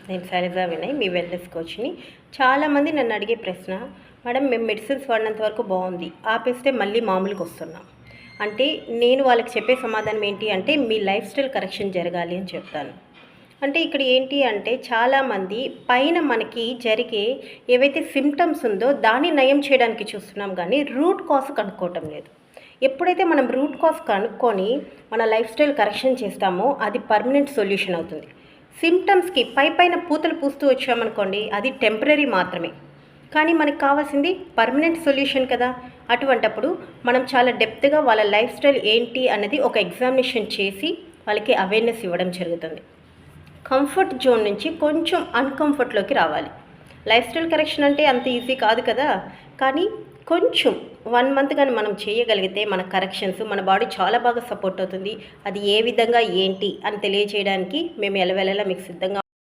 నేను శైలజ వినయ్, మీ వెల్నెస్ కోచ్‌ని. చాలామంది నన్ను అడిగే ప్రశ్న, మేడం మేము మెడిసిన్స్ వాడినంత వరకు బాగుంది. ఆపేస్తే మళ్ళీ మామూలుగొస్తున్నాం. అంటే నేను వాళ్ళకి చెప్పే సమాధానం ఏంటి అంటే, మీ లైఫ్ స్టైల్ కరెక్షన్ జరగాలి అని చెప్తాను. అంటే ఇక్కడ ఏంటి అంటే, చాలామంది పైన మనకి జరిగే ఏవైతే సింప్టమ్స్ ఉందో దాన్ని నయం చేయడానికి చూస్తున్నాం గానీ, రూట్ కాజ్ కనుక్కోవటం లేదు. ఎప్పుడైతే మనం రూట్ కాజ్ కనుక్కొని మన లైఫ్ స్టైల్ కరెక్షన్ చేస్తామో అది పర్మనెంట్ సొల్యూషన్ అవుతుంది. సింప్టమ్స్‌కి పైపైన పూతలు పూస్తూ వచ్చామనుకోండి, అది టెంపరరీ మాత్రమే. కానీ మనకు కావాల్సింది పర్మనెంట్ సొల్యూషన్ కదా! అటువంటప్పుడు మనం చాలా డెప్త్‌గా వాళ్ళ లైఫ్ స్టైల్ ఏంటి అన్నది ఒక ఎగ్జామినేషన్ చేసి వాళ్ళకి అవేర్‌నెస్ ఇవ్వడం జరుగుతుంది. కంఫర్ట్ జోన్ నుంచి కొంచెం అన్‌కంఫర్ట్‌లోకి రావాలి. లైఫ్ స్టైల్ కరెక్షన్ అంటే అంత ఈజీ కాదు కదా! కానీ కొంచెం 1 మంత్ గాని మనం చేయగలిగితే మన కరెక్షన్స్ మన బాడీ చాలా బాగా సపోర్ట్ అవుతుంది. అది ఏ విధంగా ఏంటి అని తెలియజేయడానికి మేము ఎల్లవేళలా మీకు సిద్ధంగా